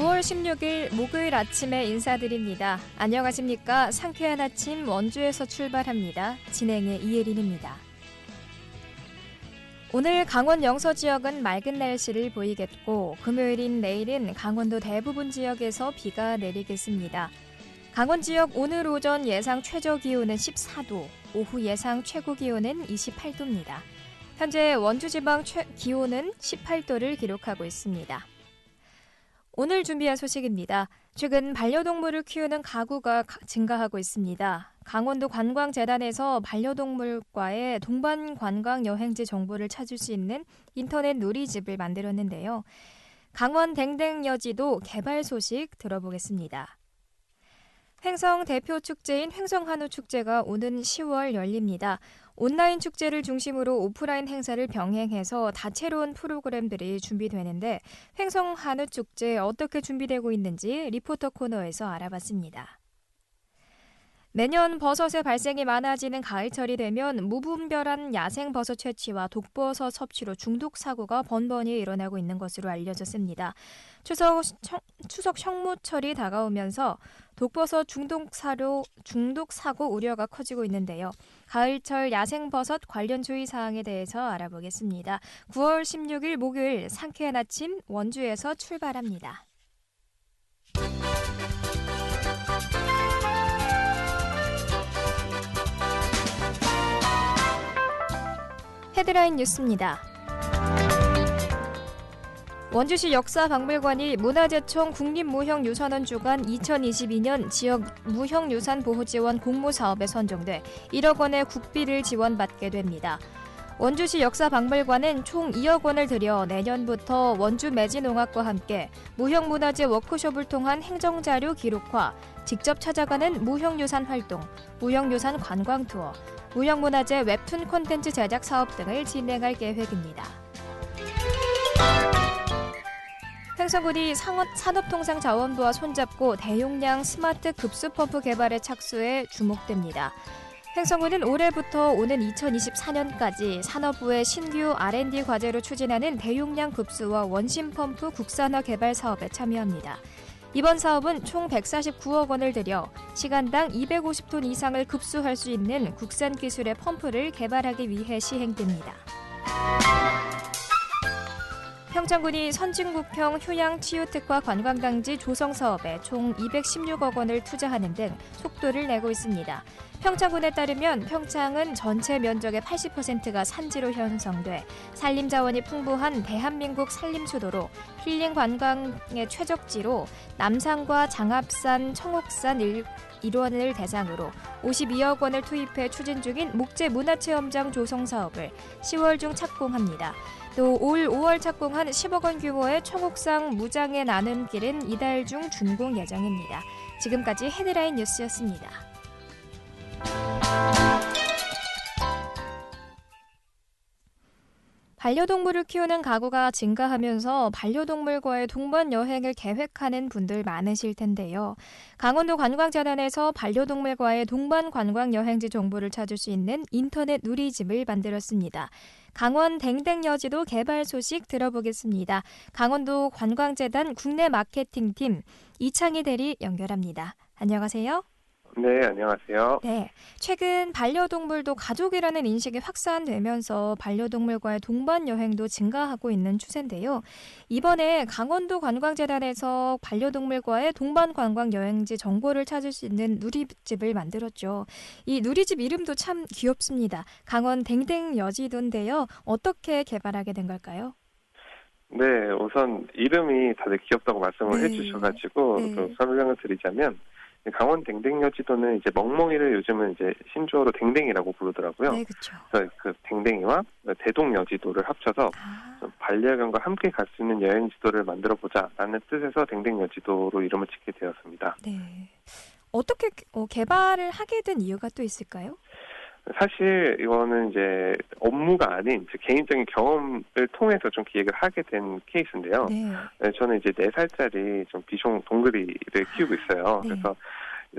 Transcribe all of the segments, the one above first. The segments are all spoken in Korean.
9월 16일 목요일 아침에 인사드립니다. 안녕하십니까? 상쾌한 아침 원주에서 출발합니다. 진행의 이예린입니다. 오늘 강원 영서 지역은 맑은 날씨를 보이겠고 금요일인 내일은 강원도 대부분 지역에서 비가 내리겠습니다. 강원 지역 오늘 오전 예상 최저 기온은 14도, 오후 예상 최고 기온은 28도입니다. 현재 원주지방 기온은 18도를 기록하고 있습니다. 오늘 준비한 소식입니다. 최근 반려동물을 키우는 가구가 증가하고 있습니다. 강원도 관광재단에서 반려동물과의 동반 관광 여행지 정보를 찾을 수 있는 인터넷 누리집을 만들었는데요. 강원 댕댕여지도 개발 소식 들어보겠습니다. 횡성 대표 축제인 횡성한우축제가 오는 10월 열립니다. 온라인 축제를 중심으로 오프라인 행사를 병행해서 다채로운 프로그램들이 준비되는데 횡성한우축제 어떻게 준비되고 있는지 리포터 코너에서 알아봤습니다. 매년 버섯의 발생이 많아지는 가을철이 되면 무분별한 야생버섯 채취와 독버섯 섭취로 중독 사고가 번번이 일어나고 있는 것으로 알려졌습니다. 추석 성무철이 다가오면서 독버섯 중독 사고 우려가 커지고 있는데요. 가을철 야생버섯 관련 주의사항에 대해서 알아보겠습니다. 9월 16일 목요일 상쾌한 아침 원주에서 출발합니다. 헤드라인 뉴스입니다. 원주시 역사박물관이 문화재청 국립무형유산원 주관 2022년 지역 무형유산 보호지원 공모사업에 선정돼 1억 원의 국비를 지원받게 됩니다. 원주시 역사박물관은 총 2억 원을 들여 내년부터 원주 매진농악과 함께 무형문화재 워크숍을 통한 행정자료 기록화, 직접 찾아가는 무형유산 활동, 무형유산 관광투어, 무형문화재 웹툰 콘텐츠 제작 사업 등을 진행할 계획입니다. 횡성군이 산업통상자원부와 손잡고 대용량 스마트 급수펌프 개발에 착수해 주목됩니다. 횡성군은 올해부터 오는 2024년까지 산업부의 신규 R&D 과제로 추진하는 대용량 급수와 원심펌프 국산화 개발 사업에 참여합니다. 이번 사업은 총 149억 원을 들여 시간당 250톤 이상을 급수할 수 있는 국산 기술의 펌프를 개발하기 위해 시행됩니다. 평창군이 선진국형 휴양치유특화 관광단지 조성 사업에 총 216억 원을 투자하는 등 속도를 내고 있습니다. 평창군에 따르면 평창은 전체 면적의 80%가 산지로 형성돼 산림자원이 풍부한 대한민국 산림수도로 힐링 관광의 최적지로 남산과 장합산, 청옥산 일원을 대상으로 52억 원을 투입해 추진 중인 목재문화체험장 조성 사업을 10월 중 착공합니다. 또 올 5월 착공한 10억 원 규모의 청옥산 무장의 나눔길은 이달 중 준공 예정입니다. 지금까지 헤드라인 뉴스였습니다. 반려동물을 키우는 가구가 증가하면서 반려동물과의 동반 여행을 계획하는 분들 많으실 텐데요. 강원도 관광재단에서 반려동물과의 동반 관광 여행지 정보를 찾을 수 있는 인터넷 누리집을 만들었습니다. 강원 댕댕여지도 개발 소식 들어보겠습니다. 강원도 관광재단 국내 마케팅팀 이창희 대리 연결합니다. 안녕하세요. 네, 안녕하세요. 네, 최근 반려동물도 가족이라는 인식이 확산되면서 반려동물과의 동반 여행도 증가하고 있는 추세인데요. 이번에 강원도 관광재단에서 반려동물과의 동반 관광 여행지 정보를 찾을 수 있는 누리집을 만들었죠. 이 누리집 이름도 참 귀엽습니다. 강원 댕댕여지도인데요. 어떻게 개발하게 된 걸까요? 네, 우선 이름이 다들 귀엽다고 말씀을 해주셔가지고 네. 좀 설명을 드리자면 강원 댕댕여지도는 이제 멍멍이를 요즘은 이제 신조어로 댕댕이라고 부르더라고요. 네, 그렇죠. 그래서 그 댕댕이와 대동여지도를 합쳐서 좀 반려견과 함께 갈 수 있는 여행지도를 만들어 보자라는 뜻에서 댕댕여지도로 이름을 짓게 되었습니다. 네, 어떻게 개발을 하게 된 이유가 또 있을까요? 사실 이거는 이제 업무가 아닌 제 개인적인 경험을 통해서 좀 기획을 하게 된 케이스인데요. 네. 저는 이제 4살짜리 좀 비숑 동글이를 키우고 있어요. 네. 그래서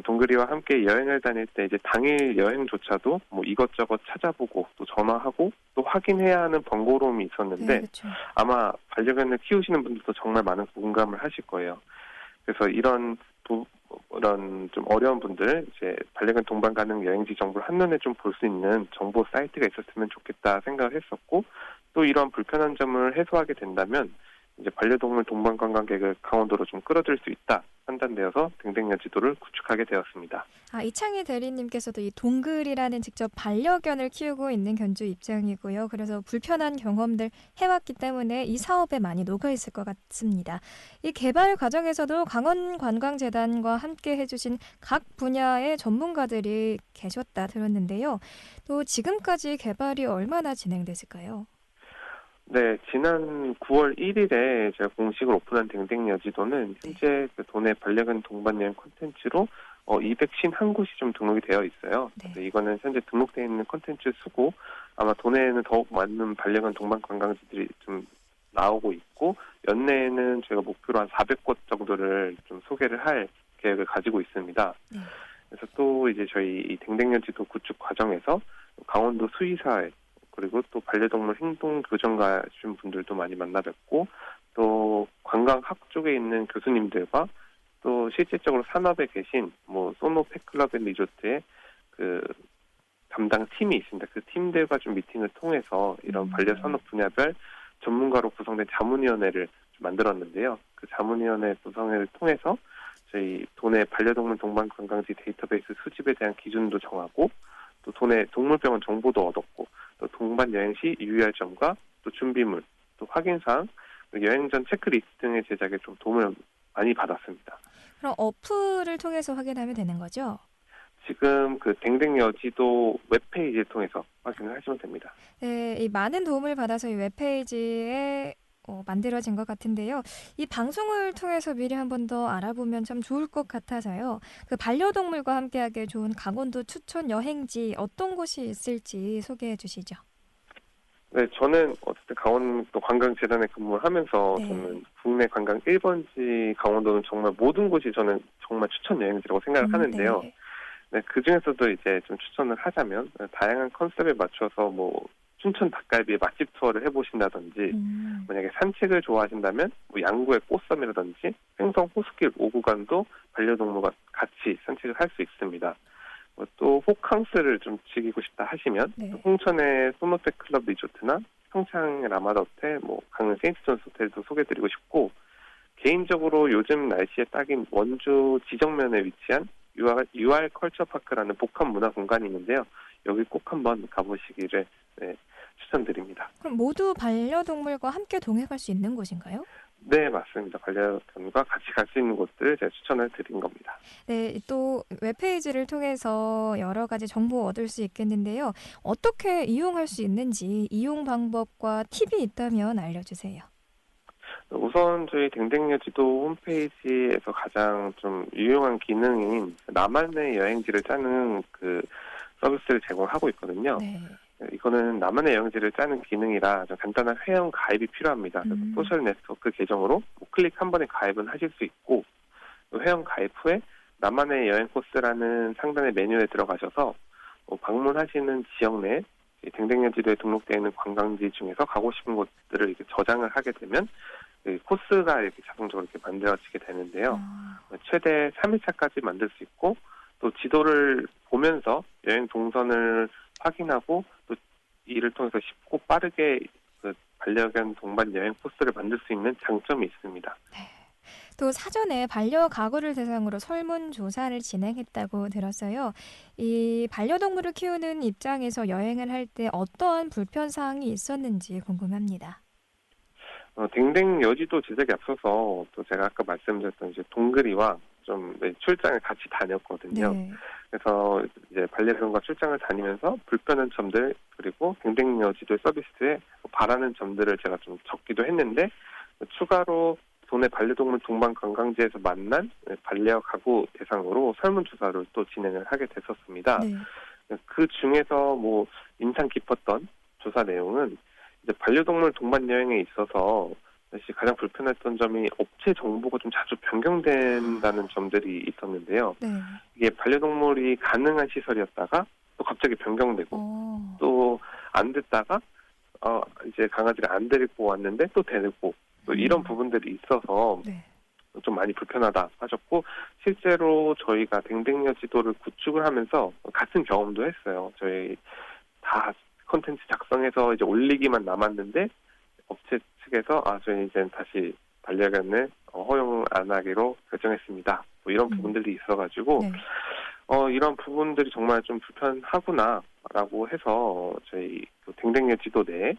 동글이와 함께 여행을 다닐 때 이제 당일 여행조차도 뭐 이것저것 찾아보고 또 전화하고 또 확인해야 하는 번거로움이 있었는데 네, 그렇죠. 아마 반려견을 키우시는 분들도 정말 많은 공감을 하실 거예요. 그래서 이런 좀 어려운 분들, 이제 반려견 동반 가능 여행지 정보를 한눈에 좀 볼 수 있는 정보 사이트가 있었으면 좋겠다 생각을 했었고, 또 이런 불편한 점을 해소하게 된다면 이제 반려동물 동반 관광객을 강원도로 좀 끌어들일 수 있다 판단되어서 댕댕여지도를 구축하게 되었습니다. 이창희 대리님께서도 이 동글이라는 직접 반려견을 키우고 있는 견주 입장이고요. 그래서 불편한 경험들 해왔기 때문에 이 사업에 많이 녹아있을 것 같습니다. 이 개발 과정에서도 강원관광재단과 함께 해주신 각 분야의 전문가들이 계셨다 들었는데요. 또 지금까지 개발이 얼마나 진행됐을까요? 네, 지난 9월 1일에 제가 공식으로 오픈한 댕댕여지도는 현재 그 도내 반려견 동반 여행 콘텐츠로 251곳이 좀 등록이 되어 있어요. 네. 이거는 현재 등록되어 있는 콘텐츠 수고, 아마 도내에는 더욱 많은 반려견 동반 관광지들이 좀 나오고 있고, 연내에는 저희가 목표로 한 400곳 정도를 좀 소개를 할 계획을 가지고 있습니다. 네. 그래서 또 이제 저희 이 댕댕여지도 구축 과정에서 강원도 수의사회, 그리고 또 반려동물 행동 교정가 하신 분들도 많이 만나 뵙고, 또 관광학 쪽에 있는 교수님들과 또 실질적으로 산업에 계신 소노 펫클럽 앤 리조트의 그 담당 팀이 있습니다. 그 팀들과 좀 미팅을 통해서 이런 반려산업 분야별 전문가로 구성된 자문위원회를 좀 만들었는데요. 그 자문위원회 구성회를 통해서 저희 도내 반려동물 동반 관광지 데이터베이스 수집에 대한 기준도 정하고, 또 도내 동물병원 정보도 얻었고, 또 동반 여행 시 유의할 점과 또 준비물, 또 확인사항, 여행 전 체크리스트 등의 제작에 좀 도움을 많이 받았습니다. 그럼 어플을 통해서 확인하면 되는 거죠? 지금 그 댕댕여지도 웹페이지를 통해서 확인을 하시면 됩니다. 네, 이 많은 도움을 받아서 이 웹페이지에 만들어진 것 같은데요. 이 방송을 통해서 미리 한 번 더 알아보면 참 좋을 것 같아서요. 그 반려동물과 함께하기에 좋은 강원도 추천 여행지 어떤 곳이 있을지 소개해 주시죠. 네, 저는 어쨌든 강원도 관광재단에 근무를 하면서 네. 저는 국내 관광 1번지 강원도는 정말 모든 곳이 저는 정말 추천 여행지라고 생각을 하는데요. 네. 네, 그 중에서도 이제 좀 추천을 하자면 다양한 컨셉에 맞춰서 춘천 닭갈비의 맛집 투어를 해보신다든지, 만약에 산책을 좋아하신다면 양구의 꽃섬이라든지 횡성 호수길 5구간도 반려동물과 같이 산책을 할 수 있습니다. 또 호캉스를 좀 즐기고 싶다 하시면 네. 홍천의 소노페 클럽 리조트나 평창의 라마다 호텔, 강릉 세인트존스 호텔도 소개드리고 싶고, 개인적으로 요즘 날씨에 딱인 원주 지정면에 위치한 유알 컬처파크라는 복합 문화 공간이 있는데요. 여기 꼭 한번 가보시기를 추천드립니다. 그럼 모두 반려동물과 함께 동행할 수 있는 곳인가요? 네, 맞습니다. 반려견과 같이 갈 수 있는 곳들을 제가 추천을 드린 겁니다. 네, 또 웹페이지를 통해서 여러 가지 정보 얻을 수 있겠는데요. 어떻게 이용할 수 있는지 이용 방법과 팁이 있다면 알려주세요. 우선 저희 댕댕여지도 홈페이지에서 가장 좀 유용한 기능인 나만의 여행지를 짜는 그 서비스를 제공하고 있거든요. 네. 이거는 나만의 여행지를 짜는 기능이라 좀 간단한 회원 가입이 필요합니다. 그래서 소셜 네트워크 계정으로 클릭 한 번에 가입은 하실 수 있고, 회원 가입 후에 나만의 여행 코스라는 상단의 메뉴에 들어가셔서 방문하시는 지역 내 댕댕여지도에 등록되어 있는 관광지 중에서 가고 싶은 곳들을 이렇게 저장을 하게 되면 코스가 이렇게 자동적으로 이렇게 만들어지게 되는데요. 최대 3일차까지 만들 수 있고, 또 지도를 보면서 여행 동선을 확인하고, 또 이를 통해서 쉽고 빠르게 그 반려견 동반 여행 코스를 만들 수 있는 장점이 있습니다. 네. 또 사전에 반려가구를 대상으로 설문조사를 진행했다고 들었어요. 이 반려동물을 키우는 입장에서 여행을 할 때 어떠한 불편사항이 있었는지 궁금합니다. 댕댕여지도 제작에 앞서서 또 제가 아까 말씀드렸던 이제 동그리와 좀 출장을 같이 다녔거든요. 네. 그래서 이제 반려견과 출장을 다니면서 불편한 점들, 그리고 댕댕여지도 서비스에 바라는 점들을 제가 좀 적기도 했는데, 추가로 도내 반려동물 동반 관광지에서 만난 반려가구 대상으로 설문조사를 또 진행을 하게 됐었습니다. 네. 그 중에서 인상 깊었던 조사 내용은 이제 반려동물 동반 여행에 있어서 사실 가장 불편했던 점이 업체 정보가 좀 자주 변경된다는 점들이 있었는데요. 네. 이게 반려동물이 가능한 시설이었다가 또 갑자기 변경되고, 또 안 됐다가 이제 강아지를 안 데리고 왔는데 또 데리고, 또 이런 부분들이 있어서 네. 좀 많이 불편하다 하셨고, 실제로 저희가 댕댕여 지도를 구축을 하면서 같은 경험도 했어요. 저희 다 콘텐츠 작성해서 이제 올리기만 남았는데 업체 측에서 저희 이제 다시 반려견을 허용 안 하기로 결정했습니다. 뭐 이런 부분들이 있어가지고 네. 이런 부분들이 정말 좀 불편하구나라고 해서 저희 댕댕여 지도 내에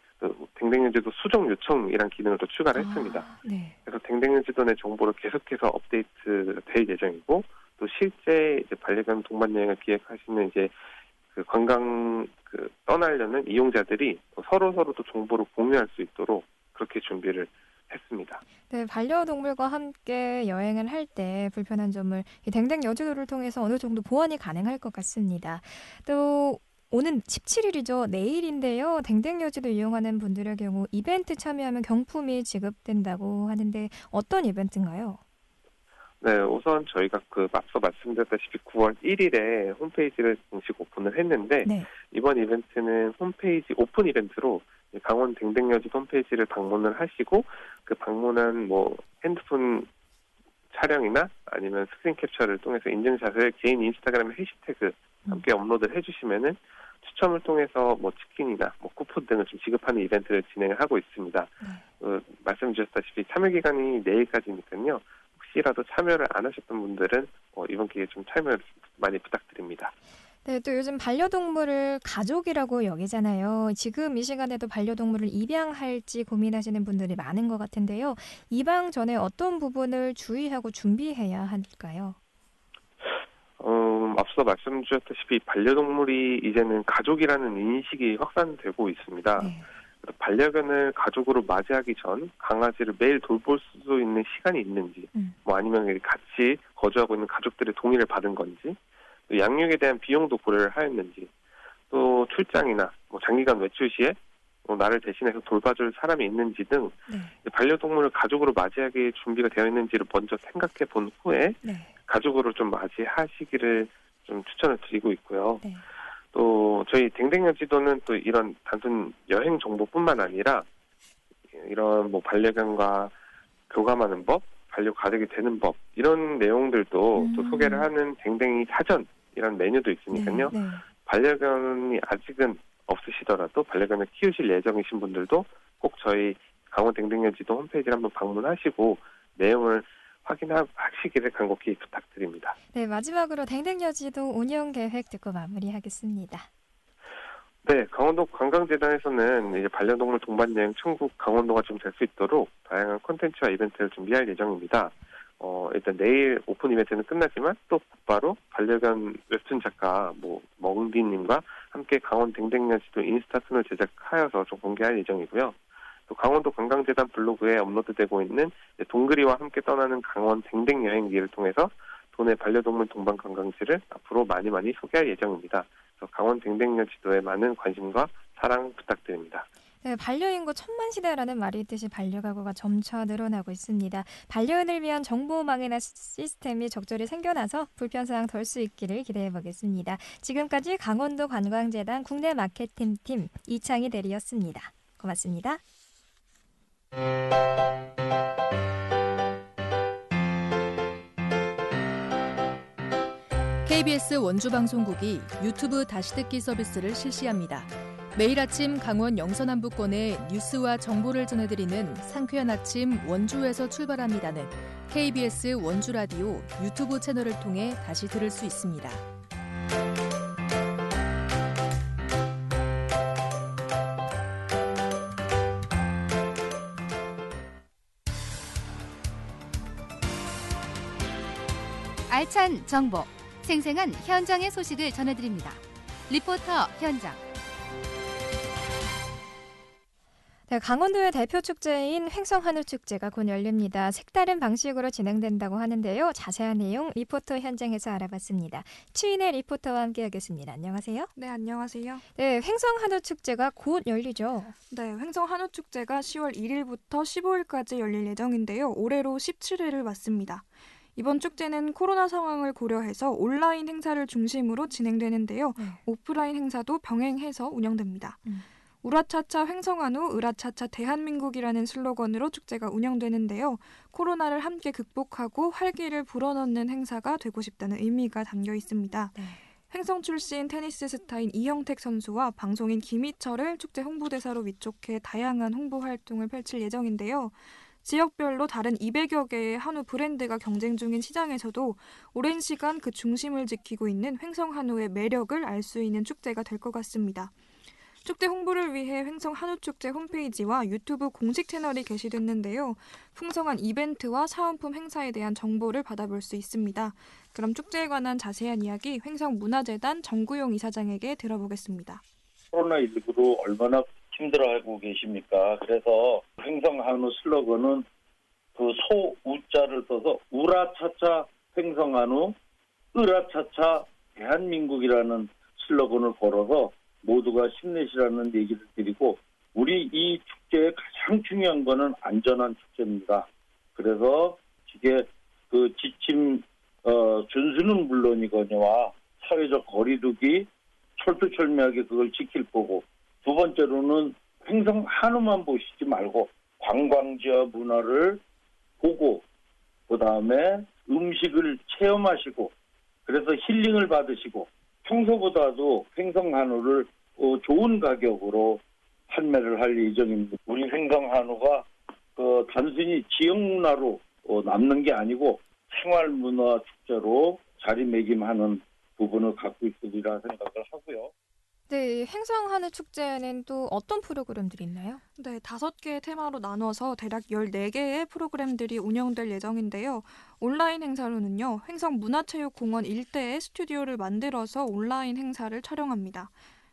댕댕여 지도 수정 요청이란 기능을 또 추가를 했습니다. 네. 그래서 댕댕여 지도 내 정보를 계속해서 업데이트 될 예정이고, 또 실제 이제 반려견 동반 여행을 기획하시는 이제 그 관광 떠나려는 이용자들이 서로도 정보를 공유할 수 있도록 그렇게 준비를 했습니다. 네, 반려동물과 함께 여행을 할 때 불편한 점을 이 댕댕 여주도를 통해서 어느 정도 보완이 가능할 것 같습니다. 또 오는 17일이죠. 내일인데요. 댕댕 여주도 이용하는 분들의 경우 이벤트 참여하면 경품이 지급된다고 하는데 어떤 이벤트인가요? 네, 우선 저희가 앞서 말씀드렸다시피 9월 1일에 홈페이지를 공식 오픈을 했는데, 네. 이번 이벤트는 홈페이지 오픈 이벤트로 강원 댕댕여지도 홈페이지를 방문을 하시고, 그 방문한 핸드폰 촬영이나 아니면 스크린 캡처를 통해서 인증샷을 개인 인스타그램에 해시태그 함께 업로드를 해주시면은 추첨을 통해서 치킨이나 쿠폰 등을 좀 지급하는 이벤트를 진행을 하고 있습니다. 말씀 주셨다시피 참여 기간이 내일까지니까요. 혹시라도 참여를 안 하셨던 분들은 이번 기회에 좀 참여를 많이 부탁드립니다. 네, 또 요즘 반려동물을 가족이라고 여기잖아요. 지금 이 시간에도 반려동물을 입양할지 고민하시는 분들이 많은 것 같은데요. 입양 전에 어떤 부분을 주의하고 준비해야 할까요? 앞서 말씀 주셨다시피 반려동물이 이제는 가족이라는 인식이 확산되고 있습니다. 네. 반려견을 가족으로 맞이하기 전 강아지를 매일 돌볼 수 있는 시간이 있는지, 아니면 같이 거주하고 있는 가족들의 동의를 받은 건지, 또 양육에 대한 비용도 고려를 하였는지, 또 출장이나 장기간 외출 시에 나를 대신해서 돌봐줄 사람이 있는지 등 반려동물을 가족으로 맞이하기 준비가 되어 있는지를 먼저 생각해 본 후에 가족으로 좀 맞이하시기를 좀 추천을 드리고 있고요. 네. 또 저희 댕댕여 지도는 또 이런 단순 여행 정보뿐만 아니라 이런 반려견과 교감하는 법, 반려 가족이 되는 법, 이런 내용들도 또 소개를 하는 댕댕이 사전이라는 메뉴도 있으니까요. 네. 반려견이 아직은 없으시더라도 반려견을 키우실 예정이신 분들도 꼭 저희 강원 댕댕여 지도 홈페이지를 한번 방문하시고 내용을 확인하시기를 간곡히 부탁드립니다. 네, 마지막으로 댕댕여지도 운영 계획 듣고 마무리하겠습니다. 네, 강원도 관광재단에서는 이제 반려동물 동반 여행 천국 강원도가 좀 될 수 있도록 다양한 콘텐츠와 이벤트를 준비할 예정입니다. 일단 내일 오픈 이벤트는 끝나지만 또 곧바로 반려견 웹툰 작가 멍디님과 함께 강원 댕댕여지도 인스타툰을 제작하여서 좀 공개할 예정이고요. 또 강원도 관광재단 블로그에 업로드되고 있는 동그리와 함께 떠나는 강원 댕댕 여행기를 통해서 도내 반려동물 동반 관광지를 앞으로 많이 소개할 예정입니다. 그래서 강원 댕댕여 지도에 많은 관심과 사랑 부탁드립니다. 네, 반려인구 천만시대라는 말이 있듯이 반려가구가 점차 늘어나고 있습니다. 반려인을 위한 정보망이나 시스템이 적절히 생겨나서 불편사항 덜 수 있기를 기대해보겠습니다. 지금까지 강원도 관광재단 국내 마케팅팀 이창희 대리였습니다. 고맙습니다. KBS 원주방송국이 유튜브 다시 듣기 서비스를 실시합니다. 매일 아침 강원 영서남부권의 뉴스와 정보를 전해드리는 상쾌한 아침 원주에서 출발합니다는 KBS 원주라디오 유튜브 채널을 통해 다시 들을 수 있습니다. 알찬 정보, 생생한 현장의 소식을 전해드립니다. 리포터 현장. 네, 강원도의 대표 축제인 횡성한우축제가 곧 열립니다. 색다른 방식으로 진행된다고 하는데요. 자세한 내용 리포터 현장에서 알아봤습니다. 추인의 리포터와 함께하겠습니다. 안녕하세요. 네, 안녕하세요. 네, 횡성한우축제가 곧 열리죠. 네, 횡성한우축제가 10월 1일부터 15일까지 열릴 예정인데요. 올해로 17회를 맞습니다. 이번 축제는 코로나 상황을 고려해서 온라인 행사를 중심으로 진행되는데요. 오프라인 행사도 병행해서 운영됩니다. 우라차차 횡성한우, 으라차차 대한민국이라는 슬로건으로 축제가 운영되는데요. 코로나를 함께 극복하고 활기를 불어넣는 행사가 되고 싶다는 의미가 담겨 있습니다. 네. 횡성 출신 테니스 스타인 이형택 선수와 방송인 김희철을 축제 홍보대사로 위촉해 다양한 홍보 활동을 펼칠 예정인데요. 지역별로 다른 200여 개의 한우 브랜드가 경쟁 중인 시장에서도 오랜 시간 그 중심을 지키고 있는 횡성 한우의 매력을 알 수 있는 축제가 될 것 같습니다. 축제 홍보를 위해 횡성 한우축제 홈페이지와 유튜브 공식 채널이 게시됐는데요. 풍성한 이벤트와 사은품 행사에 대한 정보를 받아볼 수 있습니다. 그럼 축제에 관한 자세한 이야기 횡성문화재단 정구용 이사장에게 들어보겠습니다. 코로나19로 얼마나 힘들어하고 계십니까? 그래서 횡성 한우 슬로건은 그 소우자를 써서 우라차차 횡성 한우, 으라차차 대한민국이라는 슬로건을 걸어서 모두가 힘내시라는 얘기를 드리고, 우리 이 축제의 가장 중요한 거는 안전한 축제입니다. 그래서 이게 그 지침 준수는 물론이거니와 사회적 거리두기 철두철미하게 그걸 지킬 거고, 두 번째로는 횡성 한우만 보시지 말고 관광지와 문화를 보고, 그 다음에 음식을 체험하시고, 그래서 힐링을 받으시고, 평소보다도 횡성 한우를 좋은 가격으로 판매를 할 예정입니다. 우리 횡성 한우가 단순히 지역 문화로 남는 게 아니고 생활 문화 축제로 자리매김하는 부분을 갖고 있으리라 생각을 하고요. 네, 횡성 한우 축제에는 또 어떤 프로그램들이 있나요? 네, 5개의 테마로 나눠서 대략 14개의 프로그램들이 운영될 예정인데요. 온라인 행사로는요, 횡성 문화체육공원 일대에 스튜디오를 만들어서 온라인 행사를 촬영합니다.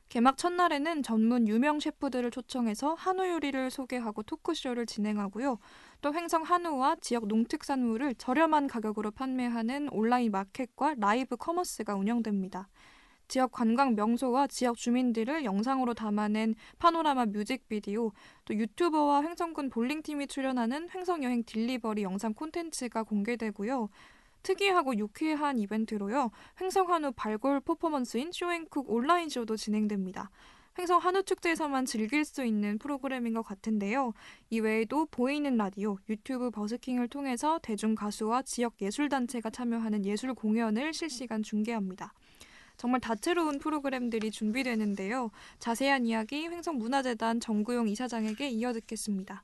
개막 첫날에는 전문 유명 셰프들을 초청해서 한우 요리를 소개하고 토크쇼를 진행하고요. 또 횡성 한우와 지역 농특산물을 저렴한 가격으로 판매하는 온라인 마켓과 라이브 커머스가 운영됩니다. 지역 관광 명소와 지역 주민들을 영상으로 담아낸 파노라마 뮤직비디오, 또 유튜버와 횡성군 볼링팀이 출연하는 횡성여행 딜리버리 영상 콘텐츠가 공개되고요. 특이하고 유쾌한 이벤트로요. 횡성 한우 발골 퍼포먼스인 쇼앤쿡 온라인 쇼도 진행됩니다. 횡성 한우 축제에서만 즐길 수 있는 프로그램인 것 같은데요. 이외에도 보이는 라디오, 유튜브 버스킹을 통해서 대중 가수와 지역 예술단체가 참여하는 예술 공연을 실시간 중계합니다. 정말 다채로운 프로그램들이 준비되는데요. 자세한 이야기 횡성문화재단 정구용 이사장에게 이어 듣겠습니다.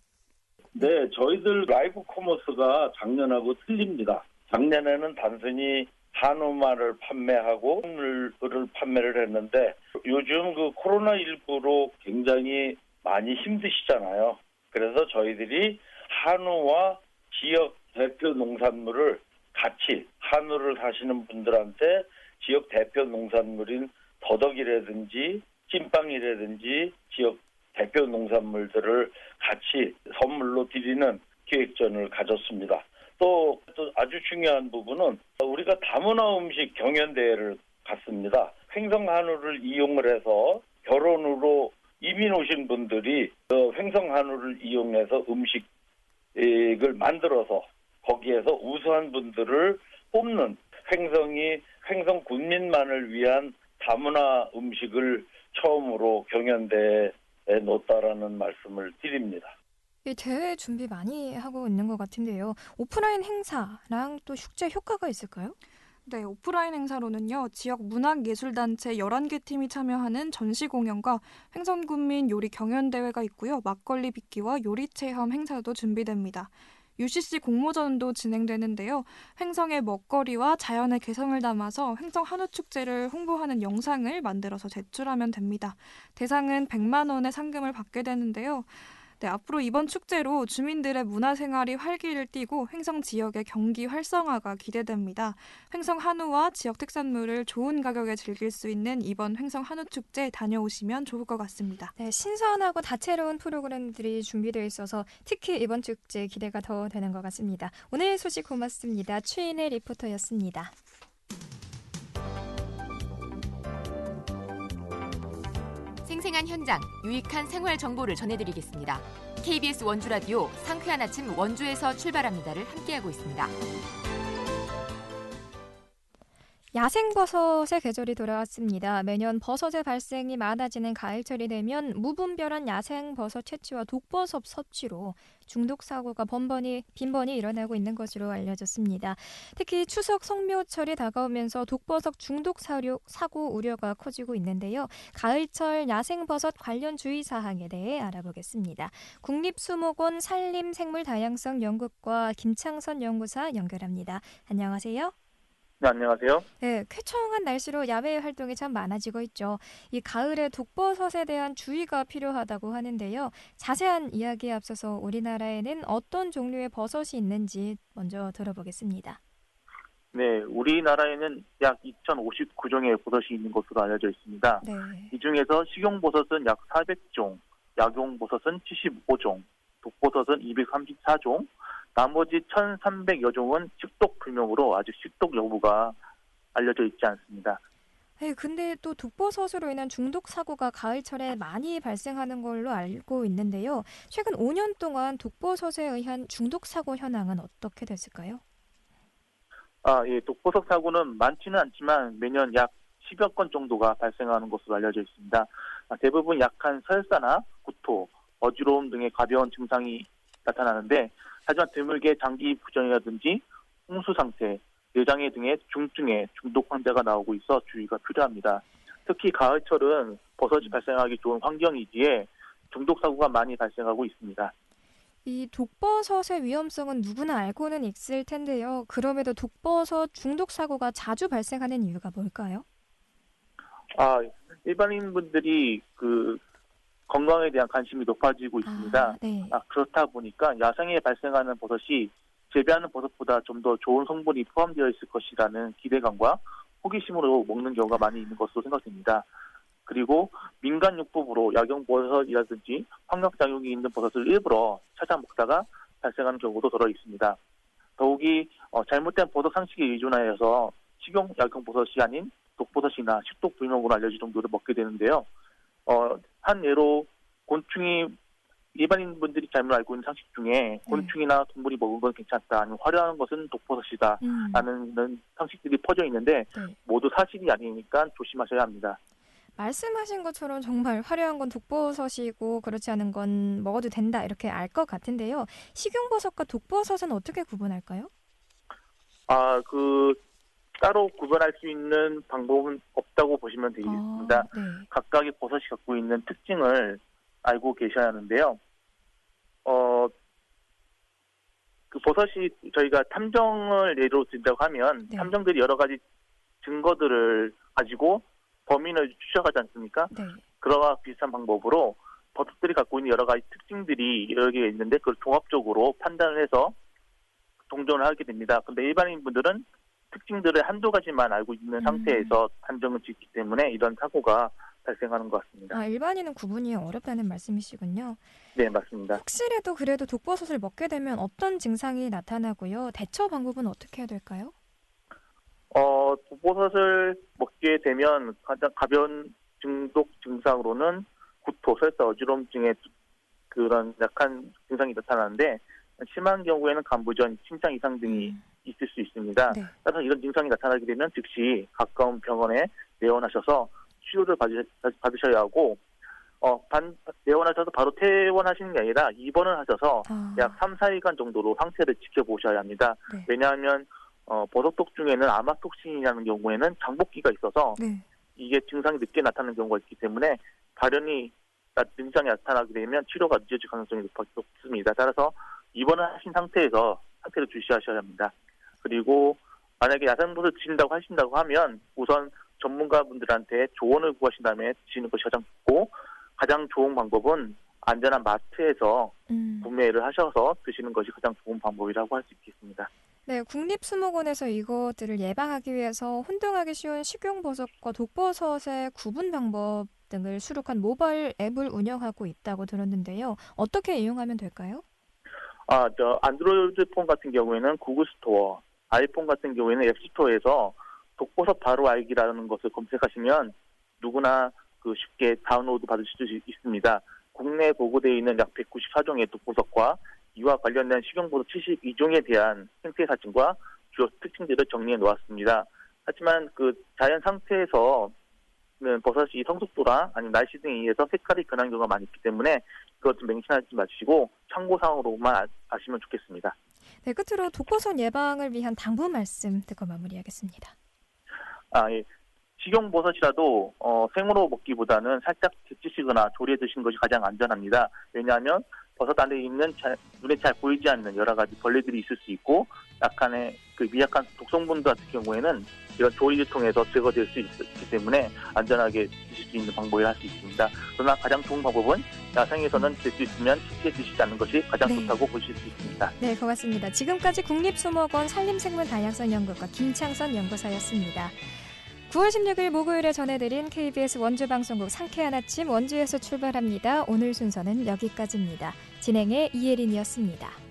네, 저희들 라이브 커머스가 작년하고 틀립니다. 작년에는 단순히 한우만을 판매하고 선물을 판매를 했는데, 요즘 그 코로나19로 굉장히 많이 힘드시잖아요. 그래서 저희들이 한우와 지역 대표 농산물을 같이, 한우를 사시는 분들한테 지역 대표 농산물인 더덕이라든지 찐빵이라든지 지역 대표 농산물들을 같이 선물로 드리는 기획전을 가졌습니다. 또 아주 중요한 부분은 우리가 다문화 음식 경연대회를 갔습니다. 횡성 한우를 이용을 해서 결혼으로 이민 오신 분들이 횡성 한우를 이용해서 음식을 만들어서 거기에서 우수한 분들을 뽑는, 횡성 군민만을 위한 다문화 음식을 처음으로 경연대회에 놓았다라는 말씀을 드립니다. 이 대회 준비 많이 하고 있는 것 같은데요. 오프라인 행사랑 또 축제 효과가 있을까요? 네, 오프라인 행사로는요. 지역 문화예술단체 11개 팀이 참여하는 전시 공연과 횡성군민 요리 경연대회가 있고요. 막걸리 빚기와 요리체험 행사도 준비됩니다. UCC 공모전도 진행되는데요. 횡성의 먹거리와 자연의 개성을 담아서 횡성 한우축제를 홍보하는 영상을 만들어서 제출하면 됩니다. 대상은 100만 원의 상금을 받게 되는데요. 네, 앞으로 이번 축제로 주민들의 문화생활이 활기를 띠고 횡성 지역의 경기 활성화가 기대됩니다. 횡성 한우와 지역 특산물을 좋은 가격에 즐길 수 있는 이번 횡성 한우축제 다녀오시면 좋을 것 같습니다. 네, 신선하고 다채로운 프로그램들이 준비되어 있어서 특히 이번 축제 기대가 더 되는 것 같습니다. 오늘 소식 고맙습니다. 추인의 리포터였습니다. 생생한 현장, 유익한 생활 정보를 전해드리겠습니다. KBS 원주라디오 상쾌한 아침 원주에서 출발합니다를 함께하고 있습니다. 야생버섯의 계절이 돌아왔습니다. 매년 버섯의 발생이 많아지는 가을철이 되면 무분별한 야생버섯 채취와 독버섯 섭취로 중독 사고가 빈번히 일어나고 있는 것으로 알려졌습니다. 특히 추석 성묘철이 다가오면서 독버섯 중독 사고 우려가 커지고 있는데요. 가을철 야생버섯 관련 주의사항에 대해 알아보겠습니다. 국립수목원 산림생물다양성연구과 김창선 연구사 연결합니다. 안녕하세요. 네, 안녕하세요. 네, 쾌청한 날씨로 야외 활동이 참 많아지고 있죠. 이 가을에 독버섯에 대한 주의가 필요하다고 하는데요. 자세한 이야기에 앞서서 우리나라에는 어떤 종류의 버섯이 있는지 먼저 들어보겠습니다. 네, 우리나라에는 약 2,059종의 버섯이 있는 것으로 알려져 있습니다. 네. 이 중에서 식용버섯은 약 400종, 약용버섯은 75종, 독버섯은 234종, 나머지 1,300여 종은 식독 불명으로 아직 식독 여부가 알려져 있지 않습니다. 네, 근데 또 독버섯으로 인한 중독 사고가 가을철에 많이 발생하는 걸로 알고 있는데요. 최근 5년 동안 독버섯에 의한 중독 사고 현황은 어떻게 됐을까요? 예, 독버섯 사고는 많지는 않지만 매년 약 10여 건 정도가 발생하는 것으로 알려져 있습니다. 대부분 약한 설사나 구토, 어지러움 등의 가벼운 증상이 나타나는데 하지만 드물게 장기 부전이라든지 홍수 상태, 뇌장애 등의 중증의 중독 환자가 나오고 있어 주의가 필요합니다. 특히 가을철은 버섯이 발생하기 좋은 환경이기에 중독 사고가 많이 발생하고 있습니다. 이 독버섯의 위험성은 누구나 알고는 있을 텐데요. 그럼에도 독버섯 중독 사고가 자주 발생하는 이유가 뭘까요? 일반인 분들이 건강에 대한 관심이 높아지고 있습니다. 네. 그렇다 보니까 야생에 발생하는 버섯이 재배하는 버섯보다 좀 더 좋은 성분이 포함되어 있을 것이라는 기대감과 호기심으로 먹는 경우가 많이 있는 것으로 생각됩니다. 그리고 민간요법으로 약용버섯이라든지 환각작용이 있는 버섯을 일부러 찾아 먹다가 발생하는 경우도 더러 있습니다. 더욱이 잘못된 버섯 상식에 의존하여서 식용 약용버섯이 아닌 독버섯이나 식독 불명으로 알려진 정도를 먹게 되는데요. 한 예로 곤충이 일반인 분들이 잘못 알고 있는 상식 중에 곤충이나 동물이 먹은 건 괜찮다, 아니면 화려한 것은 독버섯이다 라는 상식들이 퍼져 있는데 모두 사실이 아니니까 조심하셔야 합니다. 말씀하신 것처럼 정말 화려한 건 독버섯이고 그렇지 않은 건 먹어도 된다 이렇게 알 것 같은데요. 식용버섯과 독버섯은 어떻게 구분할까요? 따로 구분할 수 있는 방법은 없다고 보시면 되겠습니다. 네. 각각의 버섯이 갖고 있는 특징을 알고 계셔야 하는데요. 그 버섯이 저희가 탐정을 예로 든다고 하면 탐정들이 여러 가지 증거들을 가지고 범인을 추적하지 않습니까? 네. 그와 비슷한 방법으로 버섯들이 갖고 있는 여러 가지 특징들이 여러 개가 있는데 그걸 종합적으로 판단을 해서 동정을 하게 됩니다. 근데 일반인 분들은 특징들을 한두 가지만 알고 있는 상태에서 판정을 짓기 때문에 이런 사고가 발생하는 것 같습니다. 일반인은 구분이 어렵다는 말씀이시군요. 네, 맞습니다. 혹시라도 그래도 독버섯을 먹게 되면 어떤 증상이 나타나고요? 대처 방법은 어떻게 해야 될까요? 독버섯을 먹게 되면 가장 가벼운 중독 증상으로는 구토, 설사, 어지러움 등의 그런 약한 증상이 나타나는데 심한 경우에는 간부전, 심장 이상 등이 있을 수 있습니다. 네. 따라서 이런 증상이 나타나게 되면 즉시 가까운 병원에 내원하셔서 치료를 받으셔야 하고 내원하셔서 바로 퇴원하시는 게 아니라 입원을 하셔서 약 3, 4일간 정도로 상태를 지켜보셔야 합니다. 네. 왜냐하면 버섯독 중에는 아마톡신이라는 경우에는 장복기가 있어서 이게 증상이 늦게 나타나는 경우가 있기 때문에 발현이 증상이 나타나게 되면 치료가 늦어질 가능성이 높습니다. 따라서 입원을 하신 상태에서 상태를 주시하셔야 합니다. 그리고 만약에 야생버섯을 드신다고 하신다고 하면 우선 전문가분들한테 조언을 구하신 다음에 드시는 것이 가장 좋고 가장 좋은 방법은 안전한 마트에서 구매를 하셔서 드시는 것이 가장 좋은 방법이라고 할 수 있겠습니다. 네, 국립수목원에서 이것들을 예방하기 위해서 혼동하기 쉬운 식용버섯과 독버섯의 구분 방법 등을 수록한 모바일 앱을 운영하고 있다고 들었는데요. 어떻게 이용하면 될까요? 안드로이드 폰 같은 경우에는 구글 스토어, 아이폰 같은 경우에는 앱스토어에서 독버섯 바로 알기라는 것을 검색하시면 누구나 쉽게 다운로드 받으실 수 있습니다. 국내에 보고되어 있는 약 194종의 독버섯과 이와 관련된 식용버섯 72종에 대한 생태 사진과 주요 특징들을 정리해 놓았습니다. 하지만 그 자연 상태에서 버섯이 성숙도나 아니면 날씨 등에 의해서 색깔이 변한 경우가 많이 있기 때문에 그것 좀 맹신하지 마시고 참고사항으로만 아시면 좋겠습니다. 네, 끝으로 독버섯 예방을 위한 당부 말씀 듣고 마무리하겠습니다. 예. 식용버섯이라도 생으로 먹기보다는 살짝 데치시거나 조리해 드시는 것이 가장 안전합니다. 왜냐하면 버섯 안에 있는 눈에 잘 보이지 않는 여러 가지 벌레들이 있을 수 있고 약간의 그 미약한 독성분들 같은 경우에는 이런 조리를 통해서 제거될 수 있기 때문에 안전하게 드실 수 있는 방법을 할 수 있습니다. 그러나 가장 좋은 방법은 야생에서는 될 수 있으면 쉽게 드시지 않는 것이 가장 좋다고 보실 수 있습니다. 네, 고맙습니다. 지금까지 국립수목원 산림생물다양성연구과 김창선 연구사였습니다. 9월 16일 목요일에 전해드린 KBS 원주방송국 상쾌한 아침 원주에서 출발합니다. 오늘 순서는 여기까지입니다. 진행의 이혜린이었습니다.